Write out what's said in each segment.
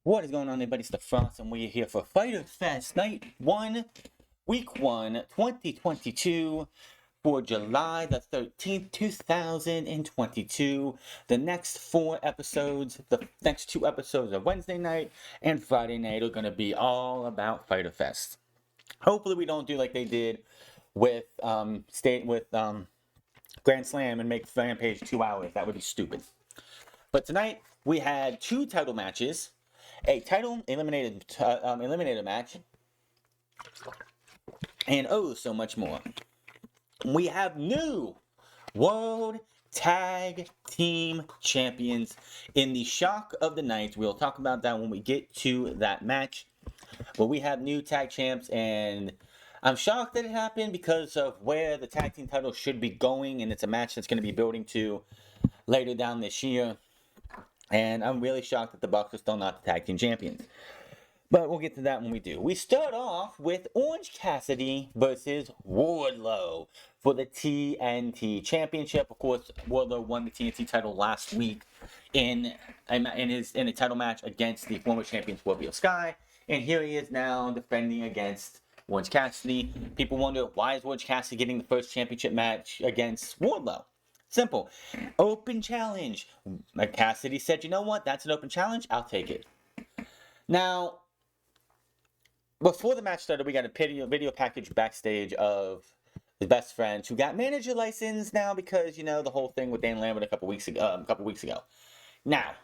What is going on, everybody? It's the Frost, and we're here for Fighter Fest Night 1, Week 1, 2022, for July the 13th, 2022. The next the next two episodes of Wednesday night and Friday night are going to be all about Fighter Fest. Hopefully, we don't do like they did with Grand Slam and make Rampage 2 hours. That would be stupid. But tonight, we had two title matches. A title eliminator match, and oh, so much more. We have new World Tag Team Champions in the Shock of the Night. We'll talk about that when we get to that match. But we have new tag champs, and I'm shocked that it happened because of where the tag team title should be going, and it's a match that's going to be building to later down this year. And I'm really shocked that the Bucks are still not the tag team champions. But we'll get to that when we do. We start off with Orange Cassidy versus Wardlow for the TNT Championship. Of course, Wardlow won the TNT title last week in a title match against the former champion Swerve Sky. And here he is now defending against Orange Cassidy. People wonder, why is Orange Cassidy getting the first championship match against Wardlow? Simple. Open challenge. Cassidy said, you know what? That's an open challenge. I'll take it. Now, before the match started, we got a video package backstage of the best friends who got manager license now because, you know, the whole thing with Dan Lambert a couple weeks ago. Now,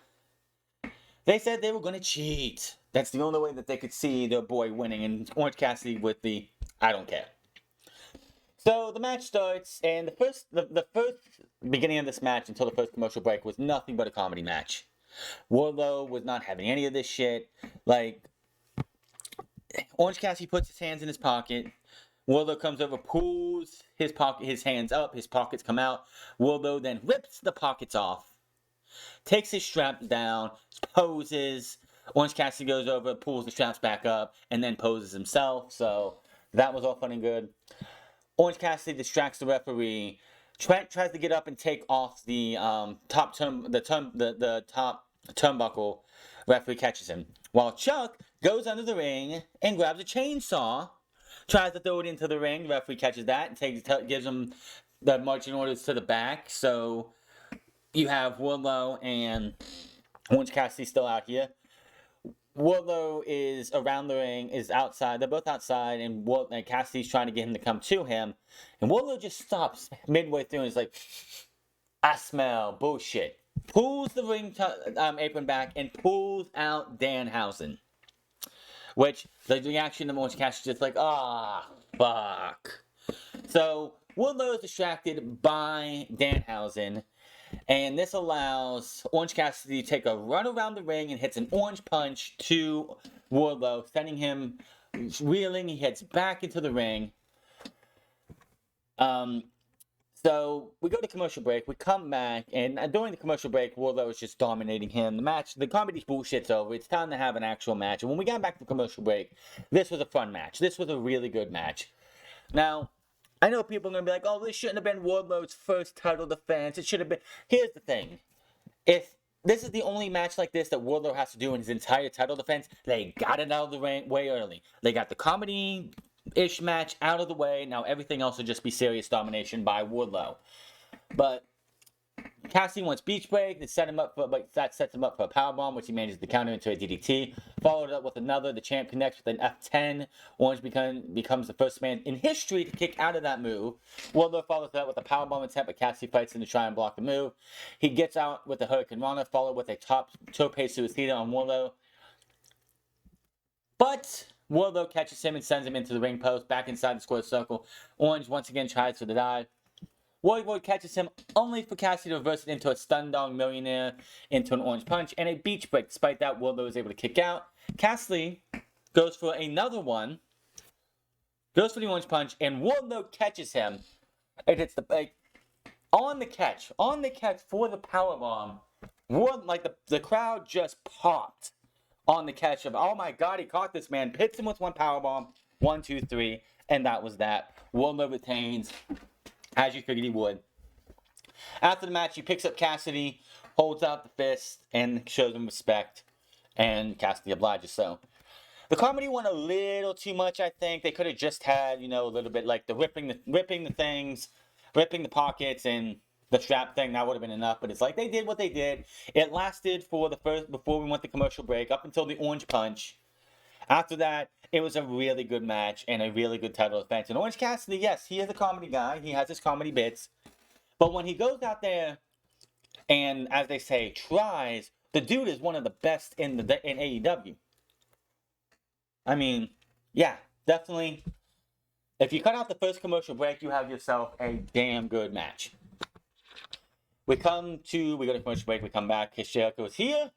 they said they were going to cheat. That's the only way that they could see their boy winning. And Orange Cassidy with the, I don't care. So the match starts, and the first beginning of this match until the first commercial break was nothing but a comedy match. Wardlow was not having any of this shit. Like, Orange Cassidy puts his hands in his pocket. Wardlow comes over, pulls his hands up, his pockets come out. Wardlow then rips the pockets off, takes his straps down, poses. Orange Cassidy goes over, pulls the straps back up, and then poses himself. So that was all fun and good. Orange Cassidy distracts the referee. Trent tries to get up and take off the top turnbuckle. Referee catches him. While Chuck goes under the ring and grabs a chainsaw, tries to throw it into the ring. The referee catches that and gives him the marching orders to the back. So you have Wardlow and Orange Cassidy still out here. Wardlow is around the ring, is outside. They're both outside, and Cassidy's trying to get him to come to him. And Wardlow just stops midway through and is like, I smell bullshit. Pulls the ring apron back and pulls out Danhausen. Which, the reaction of Orange Cassidy is just like, fuck. So, Wardlow is distracted by Danhausen. And this allows Orange Cassidy to take a run around the ring and hits an orange punch to Wardlow, sending him reeling. He heads back into the ring. So we go to commercial break. We come back, and during the commercial break, Wardlow is just dominating him. The comedy bullshit's over. It's time to have an actual match. And when we got back to the commercial break, this was a fun match. This was a really good match. Now, I know people are going to be like, oh, this shouldn't have been Wardlow's first title defense. It should have been. Here's the thing. If this is the only match like this that Wardlow has to do in his entire title defense, they got it out of the way early. They got the comedy-ish match out of the way. Now everything else will just be serious domination by Wardlow. But Cassidy wants beach break. That sets him up for a powerbomb, which he manages to counter into a DDT. Followed up with another. The champ connects with an F10. Orange becomes the first man in history to kick out of that move. Wardlow follows that with a powerbomb attempt, but Cassidy fights in to try and block the move. He gets out with a Hurricane Rana, followed with a top tope suicida on Wardlow. But Wardlow catches him and sends him into the ring post, back inside the square circle. Orange once again tries for the dive. Wardlow catches him only for Cassidy to reverse it into a stun dog millionaire, into an orange punch, and a beach break. Despite that, Wardlow is able to kick out. Cassidy goes for another one, goes for the orange punch, and Wardlow catches him. It hits on the catch for the powerbomb. The crowd just popped on the catch of, oh my god, he caught this man. Hits him with one powerbomb, 1, 2, 3, and that was that. Wardlow retains, as you figured he would. After the match, he picks up Cassidy, holds out the fist, and shows him respect. and Cassidy obliges. So the comedy went a little too much, I think. They could have just had, a little bit like the ripping the things, ripping the pockets and the strap thing. That would have been enough. But it's like they did what they did. It lasted for before we went to commercial break, up until the Orange Punch. After that, it was a really good match and a really good title defense. And Orange Cassidy, yes, he is a comedy guy. He has his comedy bits. But when he goes out there and, as they say, tries, the dude is one of the best in AEW. I mean, yeah, definitely. If you cut out the first commercial break, you have yourself a damn good match. We go to commercial break, we come back. Chris Jericho is here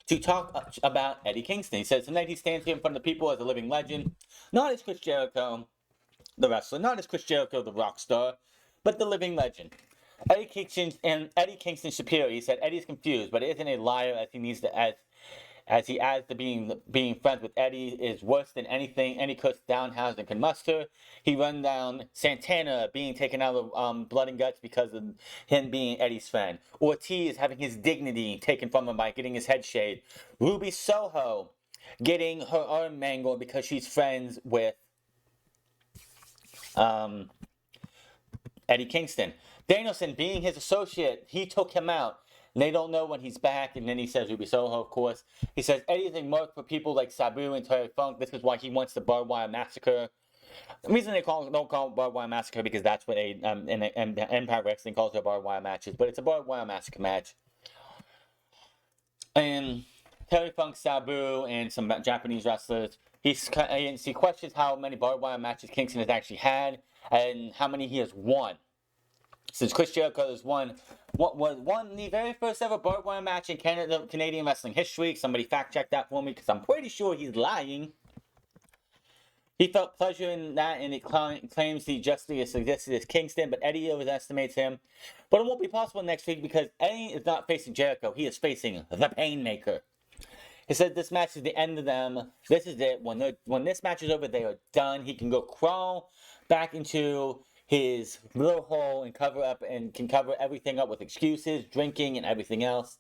to talk about Eddie Kingston. He says tonight he stands here in front of the people as a living legend. Not as Chris Jericho, the wrestler, not as Chris Jericho, the rock star, but the living legend. Eddie Kingston's superior. He said Eddie's confused, but isn't a liar as he needs to as he adds to being friends with Eddie is worse than anything any coach Downhouse can muster. He run down Santana being taken out of blood and guts because of him being Eddie's friend. Ortiz having his dignity taken from him by getting his head shaved. Ruby Soho getting her arm mangled because she's friends with Eddie Kingston. Danielson being his associate, he took him out. And they don't know when he's back, and then he says Ruby Soho, of course. He says Eddie's a mark for people like Sabu and Terry Funk. This is why he wants the Barbed Wire Massacre. The reason they don't call it Barbed Wire Massacre because that's what Empire Wrestling calls their Barbed Wire matches, but it's a Barbed Wire Massacre match. And Terry Funk, Sabu, and some Japanese wrestlers. He questions how many Barbed Wire matches Kingston has actually had and how many he has won. Since Chris Jericho has won the very first ever barbed wire match in Canadian wrestling history. Somebody fact check that for me because I'm pretty sure he's lying. He felt pleasure in that and he claims he justly is suggested as Kingston, but Eddie overestimates him. But it won't be possible next week because Eddie is not facing Jericho. He is facing the Painmaker. He said this match is the end of them. This is it. When this match is over, they are done. He can go crawl back into his little hole and can cover everything up with excuses, drinking, and everything else.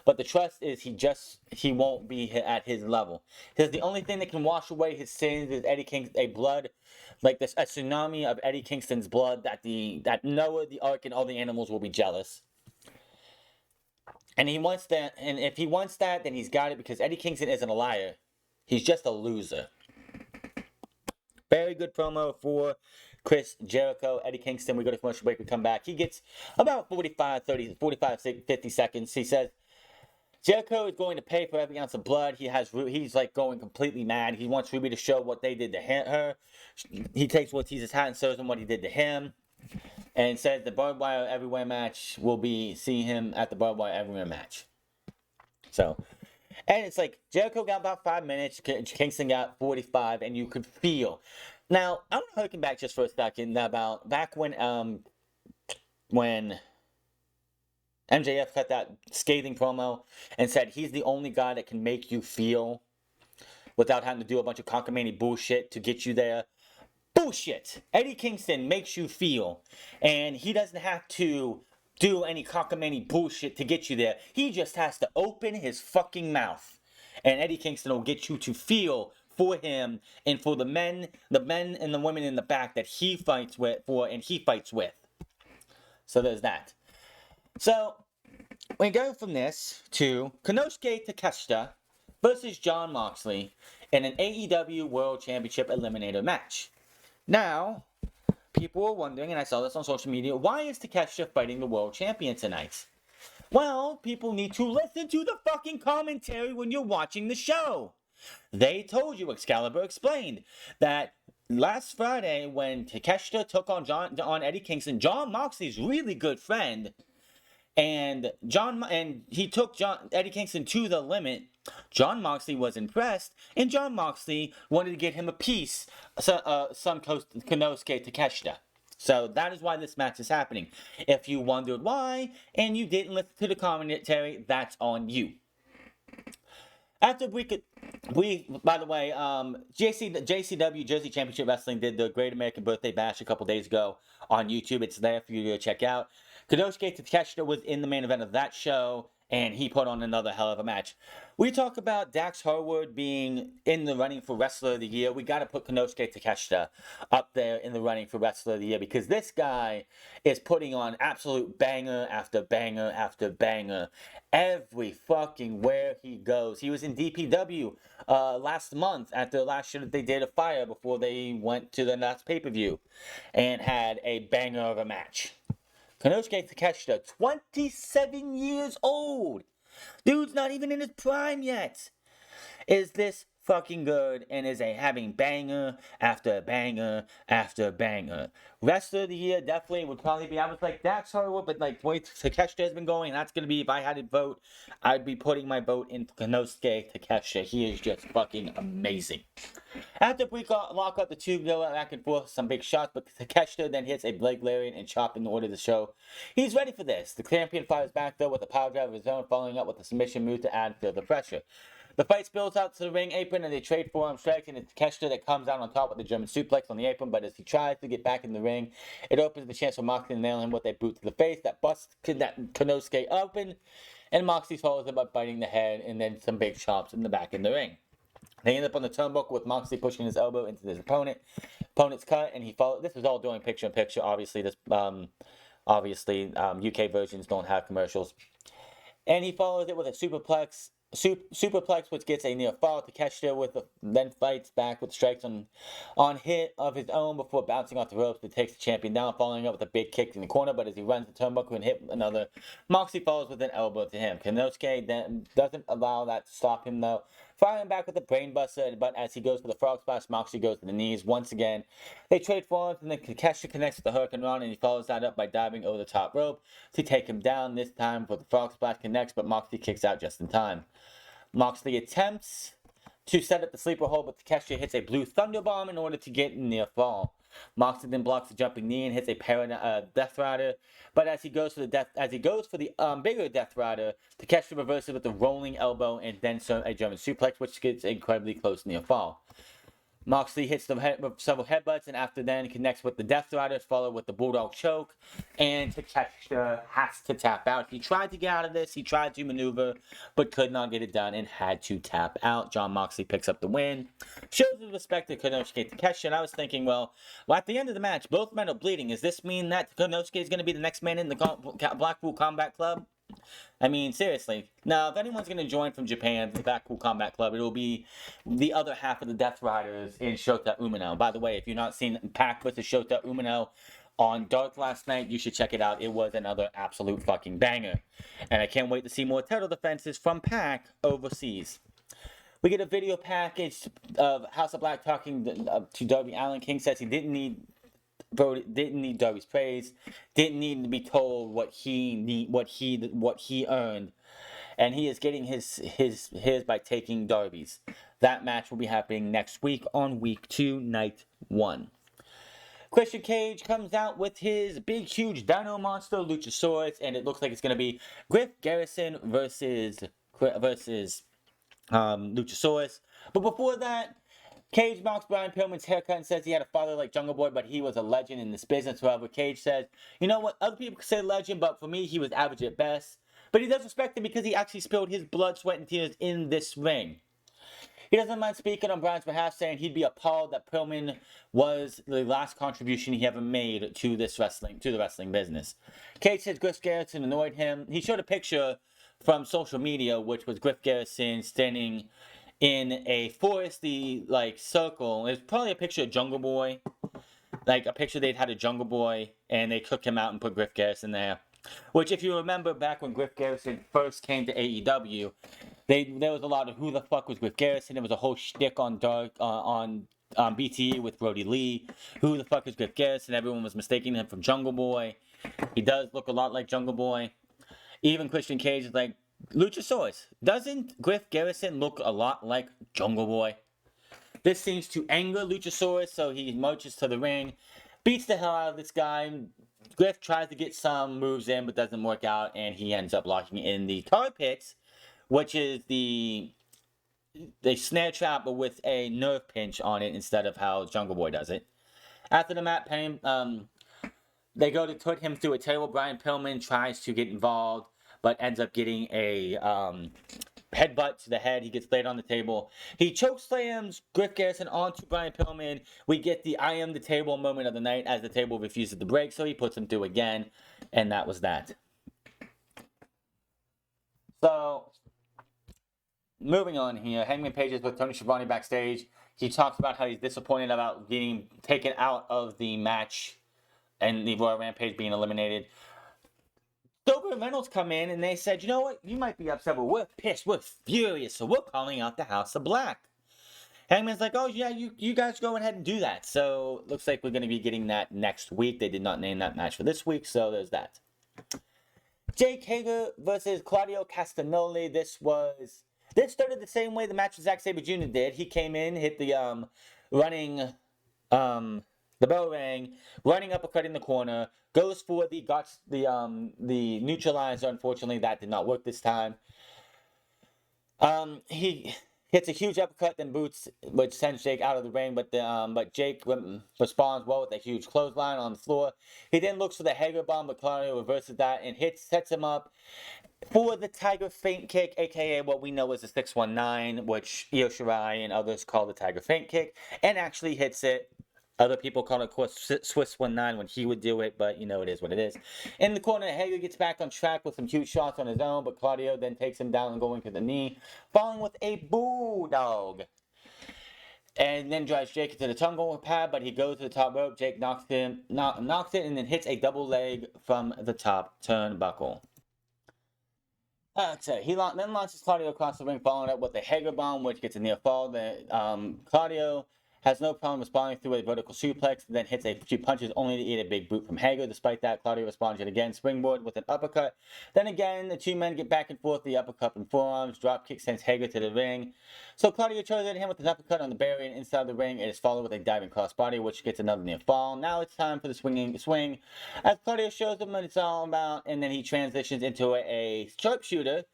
But the trust is he won't be at his level. He says the only thing that can wash away his sins is Eddie Kingston, a tsunami of Eddie Kingston's blood that Noah, the Ark, and all the animals will be jealous. And he wants that, and if he wants that, then he's got it because Eddie Kingston isn't a liar. He's just a loser. Very good promo for Chris Jericho, Eddie Kingston. We go to commercial break, we come back. He gets about 45, 50 seconds. He says, Jericho is going to pay for every ounce of blood. He's like going completely mad. He wants Ruby to show what they did to her. He takes Ortiz's hat and shows him what he did to him. And says the Barbed Wire Everywhere match will be seeing him at the Barbed Wire Everywhere match. So, and it's like Jericho got about 5 minutes, Kingston got 45, and you could feel. Now, I'm harking back just for a second about back when MJF cut that scathing promo and said he's the only guy that can make you feel without having to do a bunch of cockamamie bullshit to get you there. Bullshit! Eddie Kingston makes you feel, and he doesn't have to do any cockamamie bullshit to get you there. He just has to open his fucking mouth, and Eddie Kingston will get you to feel for him and for the men and the women in the back that he fights with. So there's that. So we go from this to Konosuke Takeshita versus Jon Moxley in an AEW World Championship Eliminator match. Now, people are wondering, and I saw this on social media, why is Takeshita fighting the world champion tonight? Well, people need to listen to the fucking commentary when you're watching the show. They told you, Excalibur explained, that last Friday when Takeshita took on Eddie Kingston, Jon Moxley's really good friend, and he took Eddie Kingston to the limit. Jon Moxley was impressed, and Jon Moxley wanted to get him a piece, some Konosuke Takeshita. So that is why this match is happening. If you wondered why, and you didn't listen to the commentary, that's on you. After by the way, JCW, Jersey Championship Wrestling, did the Great American Birthday Bash a couple days ago on YouTube. It's there for you to check out. Konosuke Takeshita was in the main event of that show, and he put on another hell of a match. We talk about Dax Harwood being in the running for Wrestler of the Year. We got to put Konosuke Takeshita up there in the running for Wrestler of the Year because this guy is putting on absolute banger after banger after banger every fucking where he goes. He was in DPW last month at the last show that they did a Fire before they went to the last pay-per-view and had a banger of a match. Konosuke Takeshita, 27 years old. Dude's not even in his prime yet. Is this fucking good and is having banger after banger after banger. Wrestler of the Year definitely would probably be, I was like, Dax Harwood, but like the way Takeshita has been going, that's going to be, if I had to vote, I'd be putting my vote in Konosuke Takeshita. He is just fucking amazing. After we lock up, the two go back and forth, some big shots, but Takeshita then hits a Blake Lariat and chop in order to show he's ready for this. The champion fires back though with a power drive of his own, following up with a submission move to add further pressure. The fight spills out to the ring apron and they trade forearm strikes, and it's Takeshita that comes out on top with the German suplex on the apron, but as he tries to get back in the ring, it opens the chance for Moxley to nail him with a boot to the face that busts that Konosuke open, and Moxley follows him up biting the head and then some big chops in the back in the ring. They end up on the turnbuckle with Moxley pushing his elbow into his opponent's cut, and he followed. This was all doing picture-in-picture. Obviously, UK versions don't have commercials. And he follows it with a superplex, which gets a near fall. Takeshita then fights back with strikes on hit of his own before bouncing off the ropes that takes the champion down, following up with a big kick in the corner. But as he runs the turnbuckle and hit another, Moxley falls with an elbow to him. Konosuke then doesn't allow that to stop him though, firing back with a brainbuster. But as he goes for the frog splash, Moxley goes to the knees once again. They trade forearms, and then Takeshita connects with the Hurricane Run, and he follows that up by diving over the top rope to take him down. This time for the frog splash connects, but Moxley kicks out just in time. Moxley attempts to set up the sleeper hold, but Takeshita hits a blue thunderbomb in order to get near fall. Moxley then blocks a jumping knee and hits a Death Rider. But as he goes for the bigger Death Rider, Takeshita reverses with the rolling elbow and then a German suplex, which gets incredibly close near fall. Moxley hits them with several headbutts, and after then connects with the Death Riders, followed with the Bulldog Choke, and Takeshita has to tap out. He tried to get out of this, he tried to maneuver, but could not get it done and had to tap out. Jon Moxley picks up the win. Shows his respect to Konosuke Takeshita, and I was thinking, well, at the end of the match, both men are bleeding. Does this mean that Konosuke is going to be the next man in the Blackpool Combat Club? I mean, seriously. Now, if anyone's going to join from Japan, the Blackpool Combat Club, it'll be the other half of the Death Riders in Shota Umino. By the way, if you've not seen Pac vs. Shota Umino on Dark last night, you should check it out. It was another absolute fucking banger. And I can't wait to see more title defenses from Pac overseas. We get a video package of House of Black talking to Darby Allin. King says he didn't need Darby's praise, didn't need to be told what he earned, and he is getting his by taking Darby's. That match will be happening next week on week 2, night 1. Christian Cage comes out with his big, huge Dino Monster Luchasaurus, and it looks like it's going to be Griff Garrison versus Luchasaurus. But before that, Cage mocks Brian Pillman's haircut and says he had a father like Jungle Boy, but he was a legend in this business. However, Cage says, you know what, other people could say legend, but for me, he was average at best. But he does respect him because he actually spilled his blood, sweat, and tears in this ring. He doesn't mind speaking on Brian's behalf, saying he'd be appalled that Pillman was the last contribution he ever made to the wrestling business. Cage says Griff Garrison annoyed him. He showed a picture from social media, which was Griff Garrison standing in a foresty circle. It's probably a picture of Jungle Boy, like a picture they'd had of Jungle Boy, and they took him out and put Griff Garrison there. Which, if you remember back when Griff Garrison first came to AEW, there was a lot of who the fuck was Griff Garrison. There was a whole shtick on BTE with Brody Lee. Who the fuck is Griff Garrison? Everyone was mistaking him from Jungle Boy. He does look a lot like Jungle Boy. Even Christian Cage is like, Luchasaurus, doesn't Griff Garrison look a lot like Jungle Boy? This seems to anger Luchasaurus, so he marches to the ring, beats the hell out of this guy. Griff tries to get some moves in, but doesn't work out, and he ends up locking in the tar pits, which is the snare trap, but with a nerve pinch on it instead of how Jungle Boy does it. After the mat pain, they go to put him through a table. Brian Pillman tries to get involved, but ends up getting a headbutt to the head. He gets laid on the table. He chokeslams Griff Garrison onto Brian Pillman. We get the I am the table moment of the night as the table refuses to break, so he puts him through again, and that was that. So, moving on here, Hangman Page is with Tony Schiavone backstage. He talks about how he's disappointed about getting taken out of the match and the Royal Rampage being eliminated. Silver and Reynolds come in and they said, you know what, you might be upset, but we're pissed, we're furious, so we're calling out the House of Black. Hangman's like, oh yeah, you guys go ahead and do that. So, looks like we're going to be getting that next week. They did not name that match for this week, so there's that. Jake Hager versus Claudio Castanoli. This started the same way the match with Zack Sabre Jr. did. He came in, hit the the bell rang, running uppercut in the corner, goes for the neutralizer. Unfortunately, that did not work this time. He hits a huge uppercut, then boots, which sends Jake out of the ring. But Jake responds well with a huge clothesline on the floor. He then looks for the Hager bomb, but Claudio reverses that and sets him up for the Tiger Feint Kick, aka what we know as the 619, which Io Shirai and others call the Tiger Feint Kick, and actually hits it. Other people call it, of course, Swiss 19 when he would do it, but you know it is what it is. In the corner, Hager gets back on track with some huge shots on his own, but Claudio then takes him down and going to the knee, following with a bulldog. And then drives Jake into the tongue pad, but he goes to the top rope. Jake knocks it, and then hits a double leg from the top turnbuckle. He then launches Claudio across the ring, following up with a Hager bomb, which gets a near fall. Claudio has no problem responding through a vertical suplex, then hits a few punches only to eat a big boot from Hager. Despite that, Claudio responds yet again, springboard with an uppercut. Then again, the two men get back and forth, the uppercut and forearms, drop kick sends Hager to the ring. So Claudio charges at him with an uppercut on the barrier and inside the ring. It is followed with a diving crossbody, which gets another near fall. Now it's time for the swing, as Claudio shows him what it's all about, and then he transitions into a sharpshooter,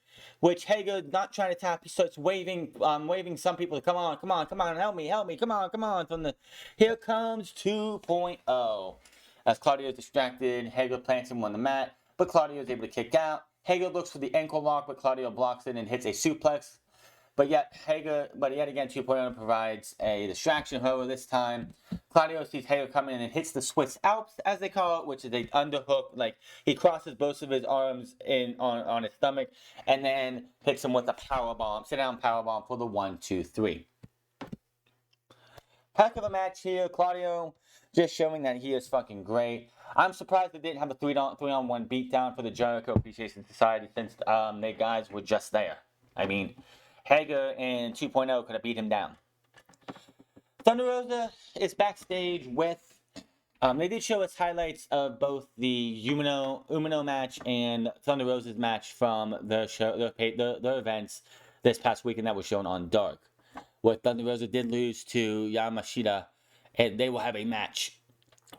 which Hager, not trying to tap, he starts waving some people to come on, help me, come on, from the Here Comes 2.0. As Claudio is distracted, Hager plants him on the mat, but Claudio is able to kick out. Hager looks for the ankle lock, but Claudio blocks it and hits a suplex. But yet again, 2.0 provides a distraction. However, this time, Claudio sees Hager coming in and hits the Swiss Alps, as they call it, which is a underhook. Like, he crosses both of his arms on his stomach, and then hits him with a sit-down powerbomb for the 1, 2, 3. Heck of a match here. Claudio just showing that he is fucking great. I'm surprised they didn't have a 3-on-1 beatdown for the Jericho Appreciation Society since they guys were just there. I mean, Hager and 2.0 could have beat him down. Thunder Rosa is backstage with... they did show us highlights of both the Umino match and Thunder Rosa's match from the show, the events this past weekend that was shown on Dark, where Thunder Rosa did lose to Yamashita, and they will have a match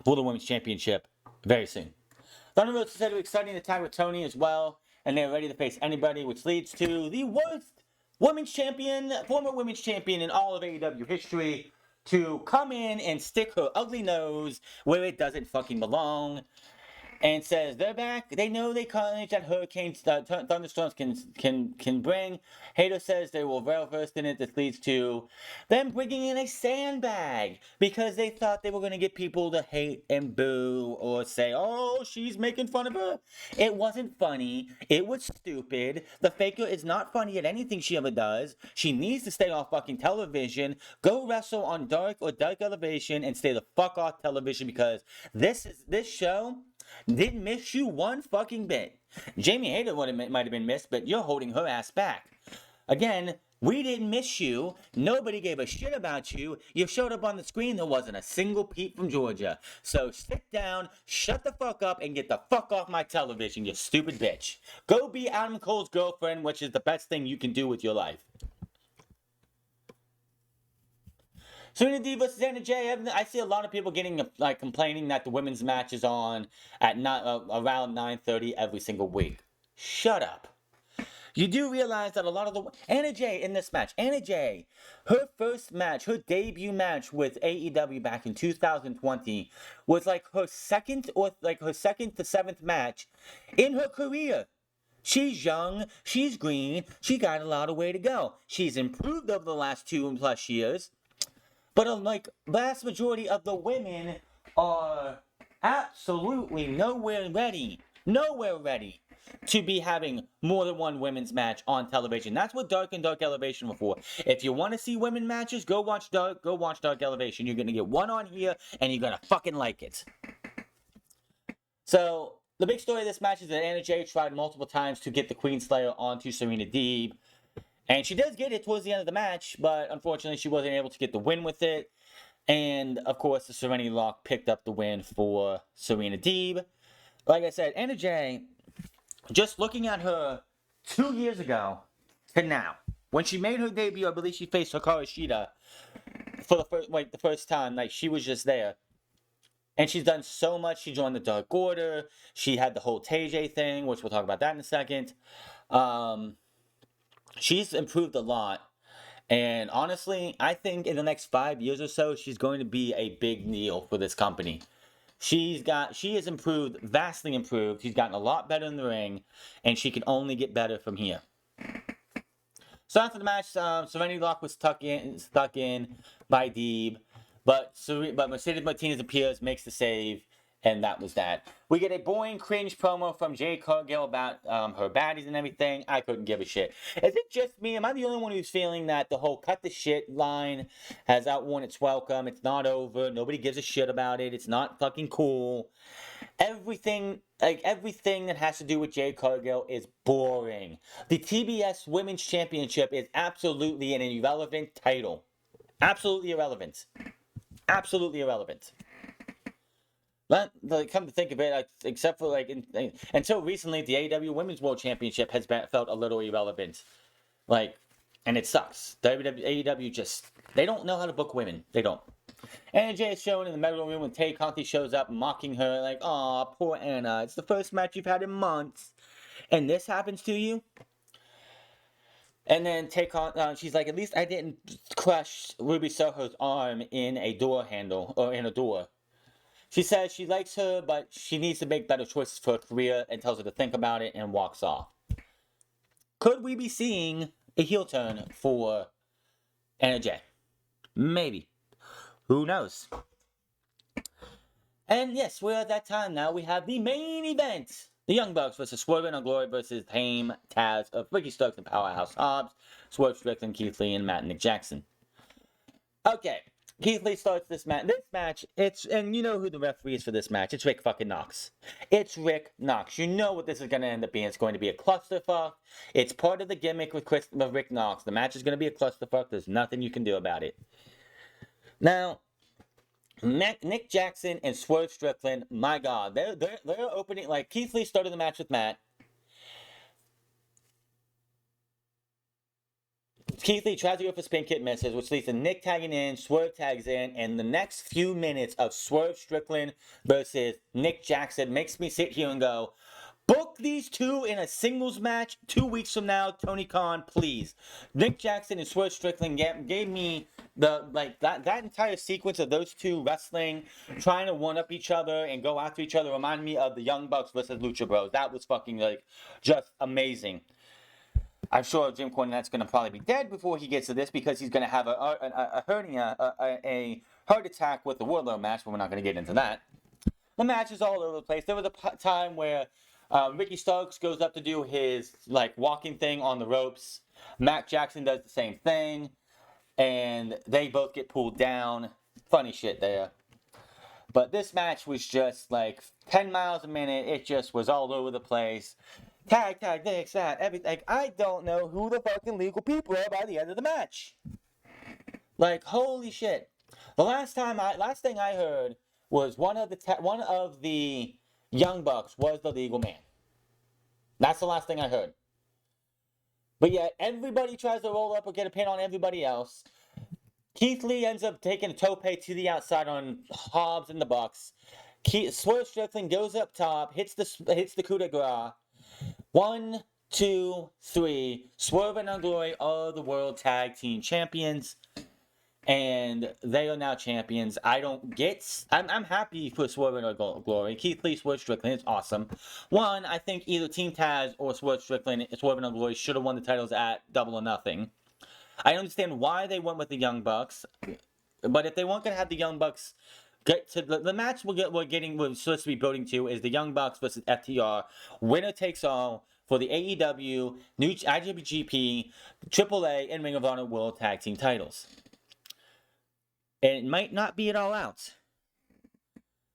for the Women's Championship very soon. Thunder Rosa said it was exciting to tag with Tony as well, and they're ready to face anybody, which leads to the worst former women's champion in all of AEW history, to come in and stick her ugly nose where it doesn't fucking belong, and says they're back. They know they carnage that hurricanes, thunderstorms can bring. Hater says they were well versed in it. This leads to them bringing in a sandbag because they thought they were going to get people to hate and boo or say, oh, she's making fun of her. It wasn't funny. It was stupid. The Faker is not funny at anything she ever does. She needs to stay off fucking television. Go wrestle on Dark or Dark Elevation and stay the fuck off television, because this show didn't miss you one fucking bit. Jamie Hayter might have been missed, but you're holding her ass back. Again, we didn't miss you. Nobody gave a shit about you. You showed up on the screen. There wasn't a single peep from Georgia. So sit down, shut the fuck up, and get the fuck off my television, you stupid bitch. Go be Adam Cole's girlfriend, which is the best thing you can do with your life. Serena Deeb versus Anna Jay. I see a lot of people complaining that the women's match is on at around 9:30 every single week. Shut up. You do realize that a lot of the... Anna Jay in this match. Anna Jay, her first match, her debut match with AEW back in 2020 was like her second to seventh match in her career. She's young, she's green, she got a lot of way to go. She's improved over the last 2+ years, but unlike vast majority of the women are absolutely nowhere ready to be having more than one women's match on television. That's what Dark and Dark Elevation were for. If you want to see women matches, go watch Dark Elevation. You're going to get one on here, and you're going to fucking like it. So, the big story of this match is that Anna Jay tried multiple times to get the Queen Slayer onto Serena Deeb. And she does get it towards the end of the match, but unfortunately she wasn't able to get the win with it. And, of course, the Serenity Lock picked up the win for Serena Deeb. Like I said, Anna Jay, just looking at her 2 years ago to now, when she made her debut, I believe she faced Hikaru Shida for the first time. Like, she was just there. And she's done so much. She joined the Dark Order. She had the whole TJ thing, which we'll talk about that in a second. She's improved a lot. And honestly, I think in the next 5 years or so, she's going to be a big deal for this company. She has improved, vastly improved. She's gotten a lot better in the ring. And she can only get better from here. So after the match, Serenity Lock was stuck in by Deeb. But Mercedes Martinez appears, makes the save, and that was that. We get a boring, cringe promo from Jade Cargill about her baddies and everything. I couldn't give a shit. Is it just me? Am I the only one who's feeling that the whole cut the shit line has outworn its welcome? It's not over. Nobody gives a shit about it. It's not fucking cool. Everything that has to do with Jade Cargill is boring. The TBS Women's Championship is absolutely an irrelevant title. Absolutely irrelevant. Absolutely irrelevant. But come to think of it, except for until recently, the AEW Women's World Championship has felt a little irrelevant. And it sucks. AEW just, they don't know how to book women. They don't. Anna Jay is shown in the medical room when Tay Conti shows up, mocking her like, "Aw, poor Anna. It's the first match you've had in months, and this happens to you." And then she's like, "At least I didn't crush Ruby Soho's arm in a door handle, or in a door." She says she likes her, but she needs to make better choices for her career, and tells her to think about it, and walks off. Could we be seeing a heel turn for Anna Jay? Maybe. Who knows? And yes, we're at that time now. We have the main event. The Young Bucks versus Swerve and Glory versus Haim, Taz of Ricky Starks and Powerhouse Hobbs, Swerve, Strickland, Keith Lee, and Matt and Nick Jackson. Okay, Keith Lee starts this match. This match, and you know who the referee is for this match. It's Rick fucking Knox. It's Rick Knox. You know what this is going to end up being. It's going to be a clusterfuck. It's part of the gimmick with Rick Knox. The match is going to be a clusterfuck. There's nothing you can do about it. Now, Nick Jackson and Swerve Strickland, my God, they're opening, like, Keith Lee started the match with Matt. Keith Lee tries to go for spin kick, misses, which leads to Nick tagging in, Swerve tags in, and the next few minutes of Swerve Strickland versus Nick Jackson makes me sit here and go, book these two in a singles match 2 weeks from now, Tony Khan, please. Nick Jackson and Swerve Strickland gave me that entire sequence of those two wrestling, trying to one-up each other and go after each other, reminded me of the Young Bucks versus Lucha Bros. That was fucking, just amazing. I'm sure Jim Cornette's going to probably be dead before he gets to this, because he's going to have a hernia, a heart attack with the Wardlow match, but we're not going to get into that. The match is all over the place. There was a time where Ricky Starks goes up to do his, walking thing on the ropes. Matt Jackson does the same thing. And they both get pulled down. Funny shit there. But this match was just, 10 miles a minute. It just was all over the place. Tag, this, that, everything. I don't know who the fucking legal people are by the end of the match. Holy shit. The last thing I heard was one of the Young Bucks was the legal man. That's the last thing I heard. But yet, everybody tries to roll up or get a pin on everybody else. Keith Lee ends up taking a tope to the outside on Hobbs and the Bucks. Swerve Strickland goes up top, hits the coup de grace. 1, 2, 3. Swerve and Glory are the World Tag Team Champions. and they are now champions. I'm happy for Swerve and Glory. Keith Lee, Swerve Strickland, it's awesome. One, I think either Team Taz or Swerve Strickland, Swerve and Glory should have won the titles at Double or Nothing. I understand why they went with the Young Bucks, but if they weren't going to have the Young Bucks get to the match we're supposed to be building to is the Young Bucks versus FTR, winner takes all for the AEW, New IWGP, AAA, and Ring of Honor World Tag Team titles. And it might not be it all out.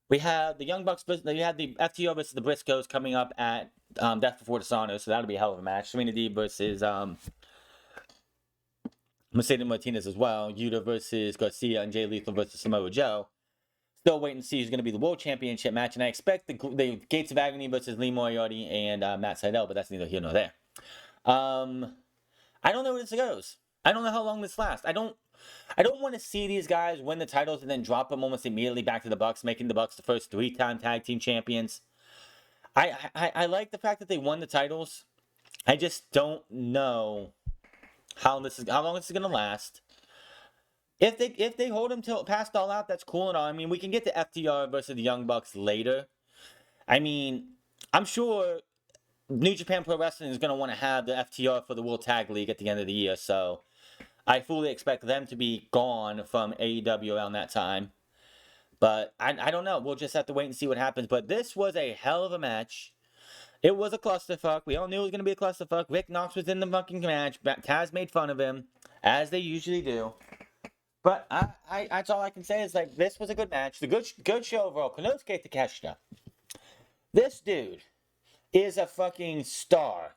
We have the Young Bucks, we have the FTR versus the Briscoes coming up at Death Before Dishonor, so that'll be a hell of a match. Serena Deeb versus Mercedes Martinez as well. Yuta versus Garcia and Jay Lethal versus Samoa Joe. Still waiting to see who's going to be the World Championship match, and I expect the Gates of Agony versus Lee Moriarty and Matt Sydal, but that's neither here nor there. I don't know where this goes. I don't know how long this lasts. I don't want to see these guys win the titles and then drop them almost immediately back to the Bucks, making the Bucks the first 3-time tag team champions. I like the fact that they won the titles. I just don't know how long this is going to last. If they hold them till past All Out, that's cool and all. I mean, we can get to FTR versus the Young Bucks later. I mean, I'm sure New Japan Pro Wrestling is going to want to have the FTR for the World Tag League at the end of the year, so I fully expect them to be gone from AEW around that time. But I don't know. We'll just have to wait and see what happens. But this was a hell of a match. It was a clusterfuck. We all knew it was going to be a clusterfuck. Rick Knox was in the fucking match. Taz made fun of him, as they usually do. But that's all I can say is, like, this was a good match. The good show overall. Konosuke Takeshita. This dude is a fucking star.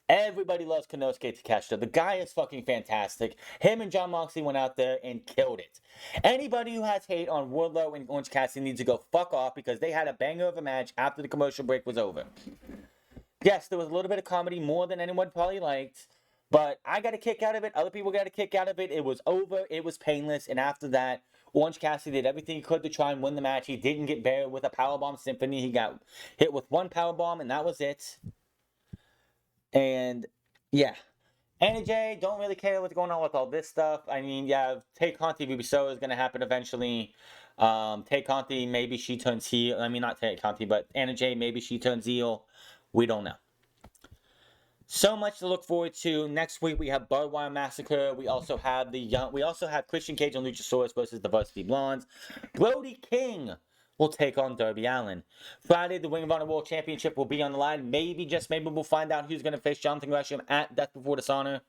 Everybody loves Konosuke Takeshita. The guy is fucking fantastic. Him and Jon Moxley went out there and killed it. Anybody who has hate on Wardlow and Orange Cassidy needs to go fuck off because they had a banger of a match after the commercial break was over. Yes, there was a little bit of comedy, more than anyone probably liked. But I got a kick out of it. Other people got a kick out of it. It was over. It was painless. And after that, Orange Cassidy did everything he could to try and win the match. He didn't get buried with a powerbomb symphony. He got hit with one powerbomb, and that was it. And, yeah. Anna Jay, don't really care what's going on with all this stuff. I mean, yeah, Tay Conti Rubisoa is going to happen eventually. Tay Conti, maybe she turns heel. I mean, not Tay Conti, but Anna Jay, maybe she turns heel. We don't know. So much to look forward to. Next week we have Barbed Wire Massacre. We also have Christian Cage and Luchasaurus versus the Varsity Blondes. Brody King will take on Darby Allin. Friday, the Ring of Honor World Championship will be on the line. Maybe, just maybe, we'll find out who's going to face Jonathan Gresham at Death Before Dishonor.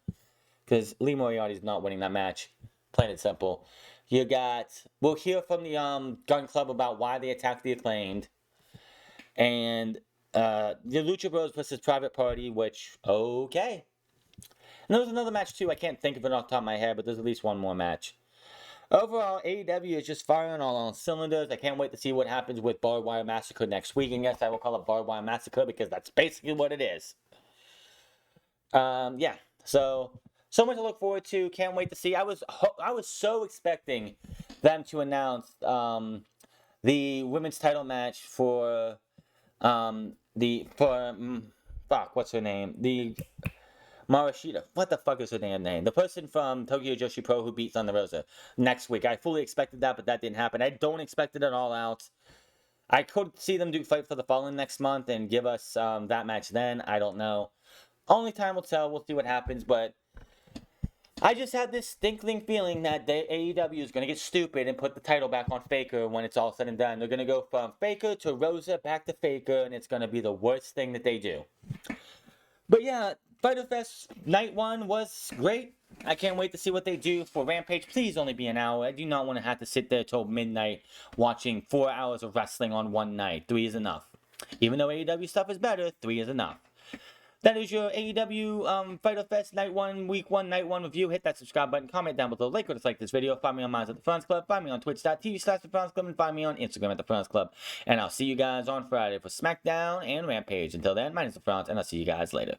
Because Lee Moriarty's not winning that match. Plain and simple. We'll hear from the Gun Club about why they attacked the Acclaimed. And the Lucha Bros versus Private Party, which, okay. And there was another match too. I can't think of it off the top of my head, but there's at least one more match. Overall, AEW is just firing all on cylinders. I can't wait to see what happens with Barbed Wire Massacre next week. And yes, I will call it Barbed Wire Massacre because that's basically what it is. Yeah. So much to look forward to. Can't wait to see. I was so expecting them to announce the women's title match for what's her name? The Marashita. What the fuck is her damn name? The person from Tokyo Joshi Pro who beat Thunder Rosa next week. I fully expected that, but that didn't happen. I don't expect it at All Out. I could see them do Fight for the Fallen next month and give us that match then. I don't know. Only time will tell. We'll see what happens, but I just had this stinkling feeling that the AEW is going to get stupid and put the title back on Faker when it's all said and done. They're going to go from Faker to Rosa, back to Faker, and it's going to be the worst thing that they do. But yeah, Fyter Fest Night 1 was great. I can't wait to see what they do for Rampage. Please only be an hour. I do not want to have to sit there till midnight watching 4 hours of wrestling on one night. 3 is enough. Even though AEW stuff is better, 3 is enough. That is your AEW Fyter Fest Night 1, Week 1, Night 1 review. Hit that subscribe button, comment down below, like or dislike this video. Find me on Minds at the Frons Club. Find me on Twitch.tv/The Frons Club. And find me on Instagram at The Frons Club. And I'll see you guys on Friday for SmackDown and Rampage. Until then, my name is The Frons, and I'll see you guys later.